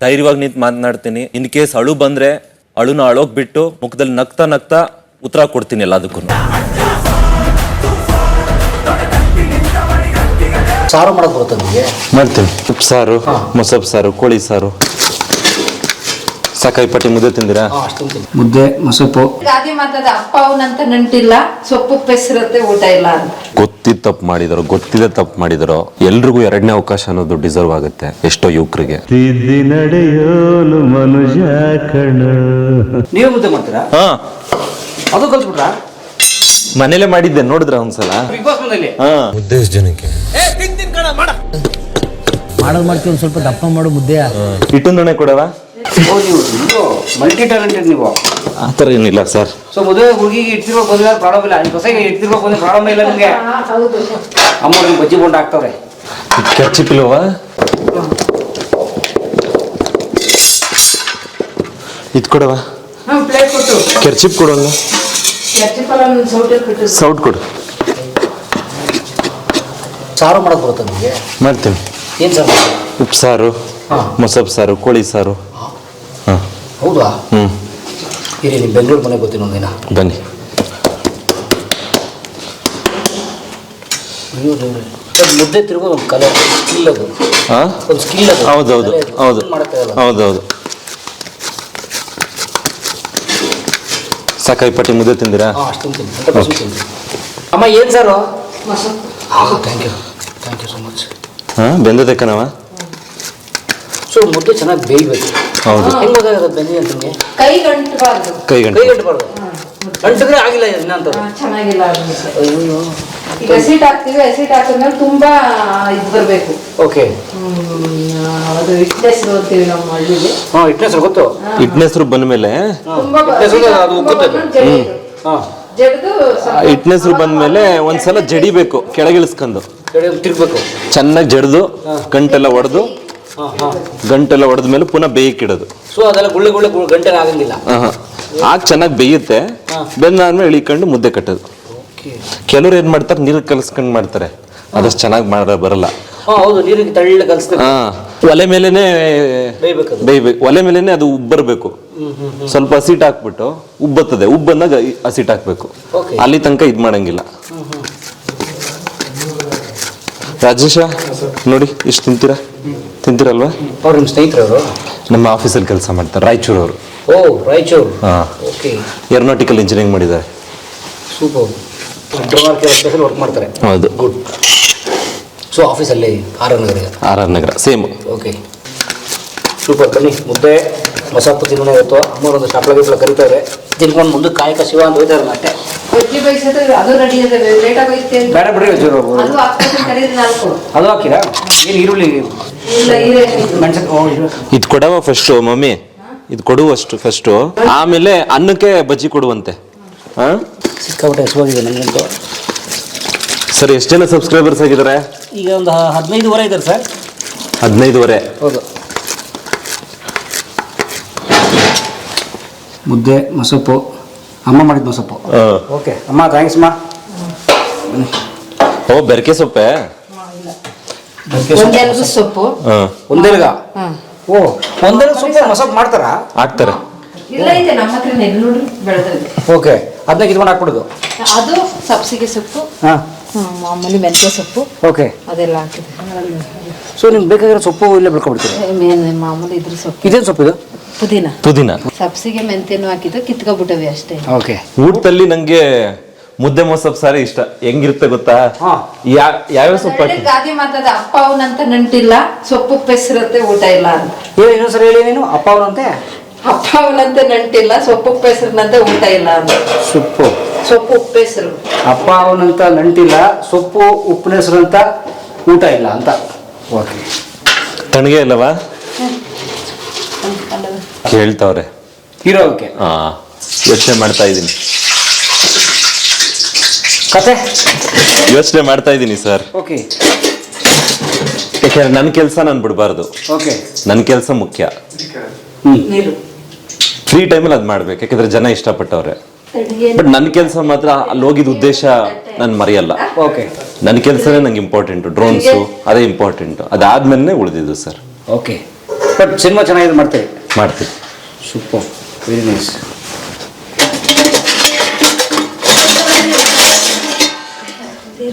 ಧೈರ್ಯವಾಗಿ ನಿಂತು ಮಾತನಾಡ್ತೀನಿ. In case ಅಳು ಬಂದ್ರೆ ಅಳುನ ಅಳೋಗ್ ಬಿಟ್ಟು ಮುಖದಲ್ಲಿ ನಗ್ತಾ ನಗ್ತಾ ಉತ್ತರ ಕೊಡ್ತೀನಿ ಎಲ್ಲದಕ್ಕೂ. ಸಾರು ಮಾಡಕ್ ಬರುತ್ತೆ ನಿಮಗೆ? ಮಾಡ್ತೀನಿ. ಉಪ್ಪು ಸಾರು, ಮೊಸಪ್ಪು ಸಾರು, ಕೋಳಿ ಸಾರು. ಸಾಕಾಯಿ ಪಟ್ಟಿ ಮುದ್ದೆ ತಿಂದಿರಾ? ಮುದ್ದೆ ಮೊಸಪ್ಪು. ಗಾದೆ ಮಾತದ ಅಪ್ಪ ಅವನಂತ ನಂಟಿಲ್ಲ, ಸೊಪ್ಪು ಪೆಸರತ್ತೆ ಊಟ ಇಲ್ಲ ಅಂತ. ಗೊತ್ತಿದ್ದ ತಪ್ಪು ಮಾಡಿದರೋ ಗೊತ್ತಿದೆ ತಪ್ಪು ಮಾಡಿದರೋ ಎಲ್ರಿಗೂ ಎರಡನೇ ಅವಕಾಶ ಅನ್ನೋದು ಡಿಸರ್ವ್ ಆಗುತ್ತೆ ಎಷ್ಟೋ ಯುವಕರಿಗೆ. ನೀವು ಮುದ್ದೆ ಮಾಡ್ತೀರಾ? ಅದು ಕಲ್ತ್ಬಿಟ್ರಾ? ಮನೇಲೆ ಮಾಡಿದ್ದೆ, ನೋಡಿದ್ರ ಒಂದ್ಸಲ? ಬಿಗ್ ಬಾಸ್ ಮನೇಲಿ ಮುದ್ದೆ ಎಷ್ಟು ಜನಕ್ಕೆ ಮಾಡೋದು ಮಾಡ್ತೀವಿ. ಒಂದು ಸ್ವಲ್ಪ ದಪ್ಪ ಮಾಡು ಮುದ್ದೆ. ಇಟ್ಟೊಂದಣೆ ಕೊಡವ? ನೀವು ಮಲ್ಟಿ ಟ್ಯಾಲೆಂಟೆಡ್ ನೀವು. ಆ ಥರ ಏನಿಲ್ಲ ಸರ್. ಸೊ ಮದುವೆ ಹುಡುಗಿಗೆ ಇಟ್ಟಿರ್ಬೇಕು ಬಂದ್ರೆ ಪ್ರಾಬ್ಲಮ್ ಇಲ್ಲ, ನಿಮ್ಮ ಹೊಸಗೆ ಇಟ್ಟಿರ್ಬೇಕು ಬಂದ್ರೆ ಪ್ರಾಬ್ಲಮ್ ಇಲ್ಲ ನಿಮಗೆ. ಅಮ್ಮ ನಿಮ್ಗೆ ಬಜ್ಜಿ ಬೋಂಡ ಹಾಕ್ತವ್ರೆ. ಕೆರ್ಚಿಪಿಲ್ವ? ಇದು ಕೊಡವ? ಕೆರ್ಚಿಪ್ ಕೊಡೋಲ್ಲ? ಸೌಟ್ ಕೊಡು. ಸಾರು ಮಾಡಕ್ ಬರುತ್ತೆ ನಿಮಗೆ? ಮಾಡ್ತೀನಿ. ಏನು ಸಾರು? ಉಪ್ಪು ಸಾರು, ಮೊಸಪ್ಪು ಸಾರು, ಕೋಳಿ ಸಾರು. ಹಾಂ. ಹೌದಾ? ಇರಿ, ನಿಮ್ಮ ಬೆಂಗಳೂರು ಮನೆಗೆ ಗೊತ್ತೀನಿ ಒಂದಿನ. ಬನ್ನಿ. ಮುದ್ದೆ ತಿರ್ಬೋದು ಒಂದು ಕಲೆ, ಸ್ಕಿಲ್ ಅದು. ಹಾಂ, ಒಂದು ಸ್ಕಿಲ್ ಅದು. ಹೌದೌದು ಹೌದು ಹೌದೌದು. ಸಾಕಾಯಿ ಪಟ್ಟಿ ಮುದ್ದೆ ತಿಂದಿರಾ? ಅಷ್ಟು ತಿಂತೀನಿ. ಅಮ್ಮ ಏನು ಸಾರು? Thank you so much. ಹಾಂ, ಬೆಂದದೆ ಕಣವ? ಸೊ ಮುದ್ದೆ ಚೆನ್ನಾಗಿ ಬೇಯಬೇಕು. ಹೌದು. ಹೆಂಗೆ ಗೊತ್ತಾಗುತ್ತೆ ಬೆಂದಿದೆ ಅಂತ ನಿಮಗೆ? ಕೈ ಗಂಟಬಾರ್ದು. ಕೈ ಗಂಟಬಾರ್ದು. ಅಂಟಿದ್ರೆ ಆಗಿಲ್ಲ ಇನ್ನಂತ ಚೆನ್ನಾಗಿಲ್ಲ. ಈಗ ಎಸಿಟ್ ಹಾಕ್ತೀವಿ, ಎಸಿಟ್ ಹಾಕಿದ್ಮೇಲೆ ತುಂಬಾ ಇದು ಬರಬೇಕು. ಓಕೆ. ಅದು ಹಿಟ್ನೆಸ್ ಅಂತೀವಿ ನಮ್ಮ ಹಳ್ಳಿಲಿ. ಹಿಟ್ನೆಸ್ ಗೊತ್ತು. ಹಿಟ್ನೆಸ್ರು ಬಂದ್ಮೇಲೆ ಹಿಟ್ನೆಸ್ರು ಬಂದ್ಮೇಲೆ ಒಂದ್ಸಲ ಜಡಿಬೇಕು, ಕೆಳಗಿಳಿಸ್ಕೊಂಡು ತಿರ್ಬೇಕು, ಚೆನ್ನಾಗಿ ಜಡ್ದು ಗಂಟೆಲ್ಲ ಹೊಡೆದ್ಮೇಲೆ ಪುನಃ ಬೇಯಕ್ಕಿಡೋದು. ಸೊ ಅದೆಲ್ಲ ಗುಳ್ಳೆ ಗಂಟೆ ಆಗಂಗಿಲ್ಲ. ಆಗ ಚೆನ್ನಾಗಿ ಬೇಯುತ್ತೆ. ಬೆಂದಾದ್ಮೇಲೆ ಇಳಿಕೊಂಡು ಮುದ್ದೆ ಕಟ್ಟೋದು. ಕೆಲವ್ರು ಏನ್ ಮಾಡ್ತಾರೆ, ನೀರು ಕಲಸ್ಕೊಂಡು ಮಾಡ್ತಾರೆ, ಅದಷ್ಟು ಚೆನ್ನಾಗಿ ಮಾಡ ಬರಲ್ಲ. ಹೌದು, ನೀರಿಗೆ ತಳ್ಳ ಕಲಿಸ್ತಾರೆ. ಒಲೆ ಮೇಲೆನೆ ಬೇಯ್ಬೇಕು. ಒಲೆ ಮೇಲೆನೆ ಅದು ಉಬ್ಬರ್ಬೇಕು. ಸ್ವಲ್ಪ ಹಸಿಟ್ ಹಾಕ್ಬಿಟ್ಟು ಉಬ್ಬತ್ತದೆ. ಉಬ್ಬಂದಾಗ ಹಸಿಟ್ ಹಾಕ್ಬೇಕು. ಅಲ್ಲಿ ತನಕ ಇದ್ ಮಾಡಂಗಿಲ್ಲ. ರಾಜೇಶ ನೋಡಿ, ಇಷ್ಟು ತಿಂತೀರಲ್ವಾ? ಅವ್ರ ನಿಮ್ಮ ಸ್ನೇಹಿತರವರು? ನಮ್ಮ ಆಫೀಸಲ್ಲಿ ಕೆಲಸ ಮಾಡ್ತಾರೆ, ರಾಯಚೂರವರು. ಓ, ರಾಯಚೂರು. ಓಕೆ. ಏರೋನಾಟಿಕಲ್ ಇಂಜಿನಿಯರಿಂಗ್ ಮಾಡಿದ್ದಾರೆ. ಸೂಪರ್. ವರ್ಕ್ ಮಾಡ್ತಾರೆ. ಹೌದು. ಗುಡ್. ಸೊ ಆಫೀಸಲ್ಲಿ ಆರ್ ಆರ್ ನಗರ ಸೇಮ್. Okay, super. ಬನ್ನಿ, ಮುದ್ದೆ ಮೊಸಪ್ಪು ತಿನ್ನೋಣ ಇವತ್ತು. ಅಮ್ಮರೊಂದು ಶಾಪ್ಲ ಕರೀತಾರೆ, ತಿನ್ಕೊಂಡು ಮುಂದೆ ಕಾಯಕ ಶಿವ ಅಂತ ಹೋಯ್ತಾರೆ. ಮತ್ತೆ ಬಜ್ಜಿ ಬೈಸಿದ್ರೆ ಅದು ರೆಡಿ ಇದೆ, ಲೇಟ್ ಆಗೋಯ್ತೆ. ಬೇಡ ಬಿಡ್ರಿ, ಅದು ಹಾಕಿರಾ? ಏನು ಈರುಳ್ಳಿ ಇದು ಕೊಡವ ಫಸ್ಟ್ ಮಮ್ಮಿ? ಇದು ಕೊಡುವಷ್ಟು ಫಸ್ಟು, ಆಮೇಲೆ ಅನ್ನಕ್ಕೆ ಬಜ್ಜಿ ಕೊಡುವಂತೆ. ಸಿಕ್ಕಾಬಿಟ್ಟೆ ಹೆಸವಾಗಿದೆ ನನಗಂತೂ. ಸರ್, ಎಷ್ಟು ಜನ ಸಬ್ಸ್ಕ್ರೈಬರ್ಸ್ ಆಗಿದ್ದಾರೆ? ಈಗ ಒಂದು 15 ಇದ್ದಾರೆ ಸರ್. 15. ಹೌದು. ಮುದ್ದೆ ಮೊಸಪ್ಪು, ಅಮ್ಮ ಮಾಡಿದ ಮೊಸಪ್ಪು. ಓಕೆ ಅಮ್ಮ, ಥ್ಯಾಂಕ್ಸ್ ಅಮ್ಮ. ಓ, ಬೆರಕೆ ಸೊಪ್ಪೆ? ಸೊಪ್ಪು. ಒಂದೆಲ್ಗ? ಓ, ಒಂದೆಲ್ಗ ಸೊಪ್ಪು ಮೊಸಪ್ಪು ಮಾಡ್ತಾರಾ? ಹಾಕ್ತಾರೆ. ಇಲ್ಲ, ಇದೆ ನಮ್ಮ ಹತ್ರ ನೋಡ್ರಿ, ಬೆಳೆದ್ರಲ್ಲಿ. ಓಕೆ, ಅದನ್ನ ಕಿತ್ಕೊಂಡು ಹಾಕ್ಬಿಡೋದು. ಅದು ಸಬ್ಸಿಗೆ ಸೊಪ್ಪು, ಮಾಮೂಲಿ ಮೆಂತ್ಯ ಸೊಪ್ಪು. ಓಕೆ, ಅದೆಲ್ಲ ಹಾಕಿದೆ. ಸೊ ನಿಮ್ಗೆ ಬೇಕಾಗಿರೋ ಸೊಪ್ಪು ಇಲ್ಲೇ ಬೆಳ್ಕೊಬಿಡ್ತೀರಿ? ಮಾಮೂಲಿ ಇದ್ರ ಸೊಪ್ಪು. ಇದೇನು ಸೊಪ್ಪು ಇದು? ಪುದೀನ. ಸಬ್ಸಿಗೆ ಮೆಂತ್ಯನೂ ಹಾಕಿದ್ದು, ಕಿತ್ಕೊಬಿಟ್ಟವೆ ಅಷ್ಟೇ. ಓಕೆ. ಊಟದಲ್ಲಿ ನಂಗೆ ಮುದ್ದೆ ಮೊಸಪ್ಪು ಸಾರಿ ಇಷ್ಟ. ಹೆಂಗಿರುತ್ತೆ ಗೊತ್ತಾ? ಯಾವ್ಯಾವ ಸೊಪ್ಪು ಹಾಕಿ? ಗಾದೆ ಮಾತದ ಅಪ್ಪ ಅವನಂತ ನಂಟಿಲ್ಲ, ಸೊಪ್ಪು ಪೆಸರತ್ತೆ ಊಟ ಇಲ್ಲ ಅಂತ. ಇನ್ನೊಂದ್ಸರಿ ಹೇಳಿ. ನೀನು ಅಪ್ಪ ಅವನಂತೆ? ಅಪ್ಪ ಅವನಂತೆ ನಂಟಿಲ್ಲ, ಸೊಪ್ಪು ಉಪ್ಪೆಸರಿನಂತೆ ಊಟ ಇಲ್ಲ ಅಂತ. ಸೊಪ್ಪು ಉಪ್ಪೆಸರು. ಅಪ್ಪ ಅವನಂತ ನಂಟಿಲ್ಲ, ಸೊಪ್ಪು ಉಪ್ಪಿನ ಹೆಸರಂತ ಊಟ ಇಲ್ಲ ಅಂತ. ಓಕೆ. ತಣ್ಣಗೆ ಇಲ್ಲವಾ? ಕೇಳ್ತಾವ್ರೆ ಹೀರೋಕ್ಕೆ. ಯೋಚನೆ ಮಾಡ್ತಾ ಇದ್ದೀನಿ. ಕತೆ ಯೋಚನೆ ಮಾಡ್ತಾ ಇದ್ದೀನಿ ಸರ್. ಓಕೆ. ಯಾಕೆಂದ್ರೆ ನನ್ನ ಕೆಲಸ ನಾನು ಬಿಡಬಾರ್ದು. ಓಕೆ. ನನ್ನ ಕೆಲಸ ಮುಖ್ಯ. ಫ್ರೀ ಟೈಮಲ್ಲಿ ಅದು ಮಾಡ್ಬೇಕು, ಯಾಕಂದ್ರೆ ಜನ ಇಷ್ಟಪಟ್ಟವ್ರೆ. ಬಟ್ ನನ್ನ ಕೆಲಸ ಮಾತ್ರ ಅಲ್ಲಿ ಹೋಗಿದ ಉದ್ದೇಶ ನಾನು ಮರೆಯಲ್ಲ. ಓಕೆ. ನನ್ನ ಕೆಲಸನೇ ನಂಗೆ ಇಂಪಾರ್ಟೆಂಟು. ಡ್ರೋನ್ಸು ಅದೇ ಇಂಪಾರ್ಟೆಂಟು. ಅದಾದ್ಮೇಲೆ ಉಳಿದಿದ್ದು ಸರ್. ಓಕೆ. ಬಟ್ ಸಿನಿಮಾ ಚೆನ್ನಾಗಿದೆ ಮಾಡ್ತೀವಿ. ಮಾಡ್ತೀವಿ. Super, very nice.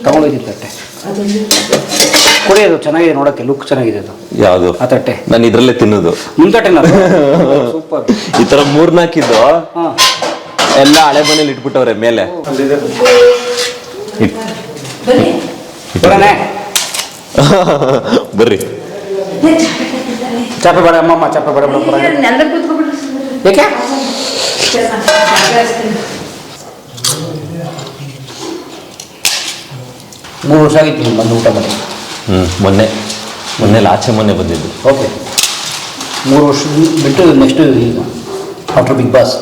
ತಗೊಂಡೋಗಿದ್ದು ತಟ್ಟೆ ಕೊಡಿ, ಅದು ಚೆನ್ನಾಗಿದೆ ನೋಡೋಕ್ಕೆ, ಲುಕ್ ಚೆನ್ನಾಗಿದೆ ಅದು. ಯಾವುದು? ಆ ತಟ್ಟೆ ನಾನು ಇದ್ರಲ್ಲೇ ತಿನ್ನೋದು. ನಿಮ್ಮ ತಟ್ಟೆನ? ಸೂಪರ್. ಈ ತರ 3-4 ಇದ್ದು ಹಾಂ, ಎಲ್ಲ ಹಳೆ ಮನೇಲಿ ಇಟ್ಬಿಟ್ಟವ್ರೆ ಮೇಲೆ. ಬರೋಣ. ಬರ್ರಿ. ಚಾಪೆ ಬೇಡ ಅಮ್ಮಮ್ಮ, ಚಾಪೆ ಬೇಡ ಬಿಡಪ್ಪ. ಯಾಕೆ? 3 ವರ್ಷ ಆಗಿತ್ತು ನೀವು ಬಂದು ಊಟ ಮಾಡಿ. ಮೊನ್ನೆ ಆಚೆ ಮೊನ್ನೆ ಬಂದಿದ್ದು. ಓಕೆ, 3 ವರ್ಷ ಬಿಟ್ಟು ನೆಕ್ಸ್ಟ್ ಈಗ ಆಫ್ಟರ್ ಬಿಗ್ ಬಾಸ್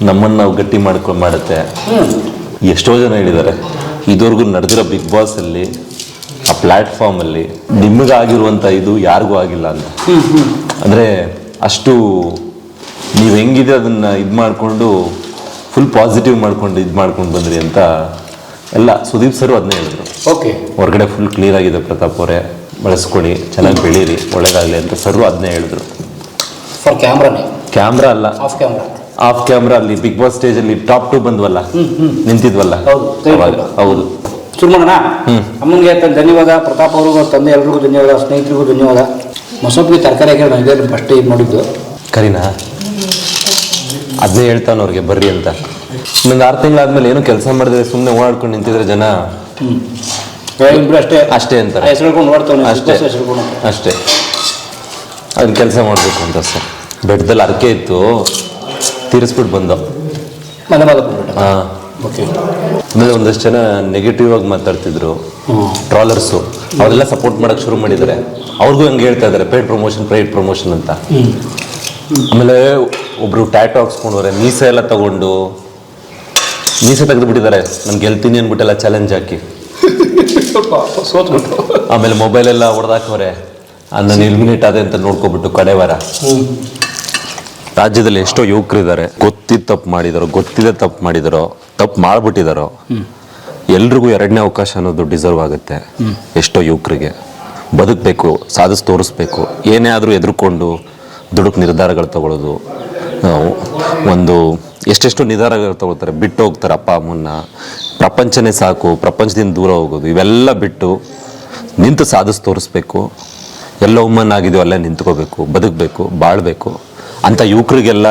ನಮ್ಮನ್ನು ನಾವು ಗಟ್ಟಿ ಮಾಡುತ್ತೆ. ಎಷ್ಟೋ ಜನ ಹೇಳಿದ್ದಾರೆ ಇದುವರೆಗೂ ನಡೆದಿರೋ ಬಿಗ್ ಬಾಸ್ ಅಲ್ಲಿ, ಆ ಪ್ಲ್ಯಾಟ್ಫಾರ್ಮಲ್ಲಿ ನಿಮಗಾಗಿರುವಂಥ ಇದು ಯಾರಿಗೂ ಆಗಿಲ್ಲ ಅಂತ. ಅಂದರೆ ಅಷ್ಟು ನೀವು ಹೆಂಗಿದೆ ಅದನ್ನು ಇದು ಮಾಡಿಕೊಂಡು ಫುಲ್ ಪಾಸಿಟಿವ್ ಮಾಡ್ಕೊಂಡು ಇದು ಮಾಡ್ಕೊಂಡು ಬಂದ್ರಿ ಅಂತ ಎಲ್ಲ ಸುದೀಪ್ ಸರ್ ಅದನ್ನೇ ಹೇಳಿದ್ರು. ಓಕೆ, ಹೊರಗಡೆ ಫುಲ್ ಕ್ಲೀನ್ ಆಗಿದೆ ಪ್ರತಾಪ್ ಅವರೇ, ಬಳಸ್ಕೊಳ್ಳಿ, ಚೆನ್ನಾಗಿ ಬೆಳೀರಿ, ಒಳ್ಳೇದಾಗಲಿ ಅಂತ ಸರ್ ಅದನ್ನೇ ಹೇಳಿದ್ರು. ಫಾರ್ ಕ್ಯಾಮ್ರಾನೇ? ಕ್ಯಾಮ್ರಾ ಅಲ್ಲ, ಆಫ್ ಕ್ಯಾಮ್ರಾ. ಆಫ್ ಕ್ಯಾಮ್ರಾ ಅಲ್ಲಿ ಬಿಗ್ ಬಾಸ್ ಸ್ಟೇಜಲ್ಲಿ ಟಾಪ್ 2 ಬಂದ್ವಲ್ಲ, ನಿಂತಿದ್ವಲ್ಲ, ಹೌದು. ಶುರು ಮಾಡೋಣ. ಅಮ್ಮನಿಗೆ ಧನ್ಯವಾದ, ಪ್ರತಾಪ್ ಅವ್ರಿಗೂ, ತಂದೆ ಎಲ್ರಿಗೂ ಧನ್ಯವಾದ, ಸ್ನೇಹಿತರಿಗೂ ಧನ್ಯವಾದ. ಮೊಸಪ್ಪಿಗೆ ತರಕಾರಿ ಹಾಕಿ ನಾನು ಇದೇ ಫಸ್ಟ್ ಇದು ಮಾಡಿದ್ದು. ಕರಿನಾ ಅದನ್ನೇ ಹೇಳ್ತಾನೆ ಅವ್ರಿಗೆ ಬರ್ರಿ ಅಂತ. ಇನ್ನೊಂದು 6 ತಿಂಗಳಾದ್ಮೇಲೆ ಏನು ಕೆಲಸ ಮಾಡಿದ್ರೆ ಸುಮ್ಮನೆ ಓಡಾಡ್ಕೊಂಡು ನಿಂತಿದ್ರೆ ಜನ ಇಬ್ರು ಅಷ್ಟೇ ಅಂತಾರೆ. ಹೆಸರು ಹೇಳ್ಕೊಂಡು ಓಡ್ತಾನೆ, ಅಷ್ಟೇ. ಅದನ್ನ ಕೆಲಸ ಮಾಡಬೇಕು ಅಂತ ಸರ್. ಬೆಟ್ಟದಲ್ಲಿ ಅರಕೆ ಇತ್ತು, ತೀರಿಸ್ಬಿಟ್ಟು ಬಂದೋ. ಹಾಂ, ಆಮೇಲೆ ಒಂದಷ್ಟು ಜನ ನೆಗೆಟಿವ್ ಆಗಿ ಮಾತಾಡ್ತಿದ್ರು, ಟ್ರಾಲರ್ಸು, ಅವರೆಲ್ಲ ಸಪೋರ್ಟ್ ಮಾಡಕ್ಕೆ ಶುರು ಮಾಡಿದ್ದಾರೆ. ಅವ್ರಿಗೂ ಹಂಗೆ ಹೇಳ್ತಾ ಇದ್ದಾರೆ ಪೇಯ್ಡ್ ಪ್ರಮೋಷನ್ ಅಂತ. ಆಮೇಲೆ ಒಬ್ರು ಟ್ಯಾಟೋ ಹಾಕ್ಸ್ಕೊಂಡವ್ರೆ, ಮೀಸೆ ಎಲ್ಲ ತಗೊಂಡು ಮೀಸೆ ತೆಗೆದು ಬಿಟ್ಟಿದ್ದಾರೆ. ನಾನು ಗೆಲ್ತೀನಿ ಅಂದ್ಬಿಟ್ಟೆಲ್ಲ ಚಾಲೆಂಜ್ ಹಾಕಿ ಆಮೇಲೆ ಮೊಬೈಲ್ ಎಲ್ಲ ಹೊಡೆದಾಕವ್ರೆ, ನಾನು ಎಲಿಮಿನೇಟ್ ಆದೆ ಅಂತ ನೋಡ್ಕೊಬಿಟ್ಟು ಕಡೆ ವಾರ. ರಾಜ್ಯದಲ್ಲಿ ಎಷ್ಟೋ ಯುವಕರಿದ್ದಾರೆ, ಗೊತ್ತಿದೆ ತಪ್ಪು ಮಾಡಿದಾರೋ, ತಪ್ಪು ಮಾಡ್ಬಿಟ್ಟಿದಾರೋ, ಎಲ್ರಿಗೂ 2ನೇ ಅವಕಾಶ ಅನ್ನೋದು ಡಿಸರ್ವ್ ಆಗುತ್ತೆ. ಎಷ್ಟೋ ಯುವಕರಿಗೆ ಬದುಕಬೇಕು, ಸಾಧಿಸಿ ತೋರಿಸ್ಬೇಕು. ಏನೇ ಆದರೂ ಎದುರ್ಕೊಂಡು ದುಡುಕು ನಿರ್ಧಾರಗಳು ತಗೊಳ್ಳೋದು, ಒಂದು ಎಷ್ಟೆಷ್ಟೋ ನಿರ್ಧಾರಗಳು ತಗೊಳ್ತಾರೆ, ಬಿಟ್ಟು ಹೋಗ್ತಾರೆ ಅಪ್ಪ ಅಮ್ಮನ್ನ, ಪ್ರಪಂಚನೇ ಸಾಕು, ಪ್ರಪಂಚದಿಂದ ದೂರ ಹೋಗೋದು, ಇವೆಲ್ಲ ಬಿಟ್ಟು ನಿಂತು ಸಾಧಿಸಿ ತೋರಿಸ್ಬೇಕು. ಎಲ್ಲ ಉಮ್ಮನ್ನಾಗಿದೆಯೋ ಅಲ್ಲೇ ನಿಂತ್ಕೋಬೇಕು, ಬದುಕಬೇಕು, ಬಾಳಬೇಕು ಅಂತ ಯೂತ್ರಿಗೆಲ್ಲ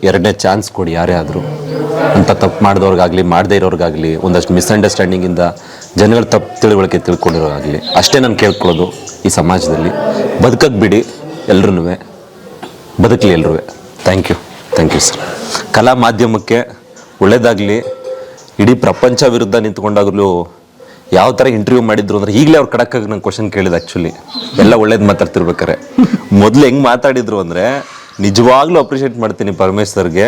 2ನೇ ಚಾನ್ಸ್ ಕೊಡಿ ಯಾರೇ ಆದರೂ. ಅಂತ ತಪ್ಪು ಮಾಡಿದವ್ರಿಗಾಗಲಿ, ಮಾಡದೇ ಇರೋರಿಗಾಗಲಿ, ಒಂದಷ್ಟು ಮಿಸ್ಅಂಡರ್ಸ್ಟ್ಯಾಂಡಿಂಗಿಂದ ಜನಗಳು ತಪ್ಪು ತಿಳುವಳಿಕೆ ತಿಳ್ಕೊಂಡಿರೋರಾಗಲಿ, ಅಷ್ಟೇ ನಾನು ಕೇಳ್ಕೊಳ್ಳೋದು. ಈ ಸಮಾಜದಲ್ಲಿ ಬದುಕಕ್ಕೆ ಬಿಡಿ, ಎಲ್ರೂ ಬದುಕಲಿ ಎಲ್ರೂ. Thank you sir. ಕಲಾ ಮಾಧ್ಯಮಕ್ಕೆ ಒಳ್ಳೇದಾಗಲಿ. ಇಡೀ ಪ್ರಪಂಚ ವಿರುದ್ಧ ನಿಂತ್ಕೊಂಡಾಗಲೂ ಯಾವ ಥರ ಇಂಟರ್ವ್ಯೂ ಮಾಡಿದ್ರು ಅಂದರೆ, ಈಗಲೇ ಅವ್ರು ಕಡಕ್ಕಾಗಿ ನಂಗೆ ಕ್ವಶನ್ ಕೇಳಿದೆ. ಆ್ಯಕ್ಚುಲಿ ಎಲ್ಲ ಒಳ್ಳೇದು ಮಾತಾಡ್ತಿರ್ಬೇಕಾರೆ ಮೊದಲು ಹೆಂಗೆ ಮಾತಾಡಿದ್ರು ಅಂದರೆ, ನಿಜವಾಗ್ಲೂ ಅಪ್ರಿಷಿಯೇಟ್ ಮಾಡ್ತೀನಿ ಪರಮೇಶ್ ಸರ್ಗೆ.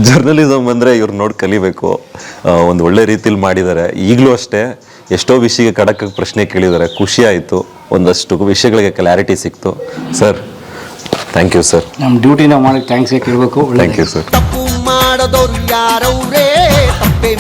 ಜರ್ನಲಿಸಮ್ ಅಂದರೆ ಇವ್ರು ನೋಡಿ ಕಲಿಬೇಕು. ಒಂದು ಒಳ್ಳೆ ರೀತಿಲಿ ಮಾಡಿದ್ದಾರೆ. ಈಗಲೂ ಅಷ್ಟೇ ಎಷ್ಟೋ ವಿಷಯಕ್ಕೆ ಕಡಕ್ಕಾಗಿ ಪ್ರಶ್ನೆ ಕೇಳಿದ್ದಾರೆ, ಖುಷಿ ಆಯಿತು. ಒಂದಷ್ಟು ವಿಷಯಗಳಿಗೆ ಕ್ಲಾರಿಟಿ ಸಿಕ್ತು. Sir thank you sir. ನಮ್ಮ ಡ್ಯೂಟಿ ನಾವು ಮಾಡಿ ಥ್ಯಾಂಕ್ಸ್ ಕೇಳಬೇಕು. Thank you sir. ತಪ್ಪು ಮಾಡದವ್ರು ಯಾರವ್ರೇ, ತಪ್ಪೇ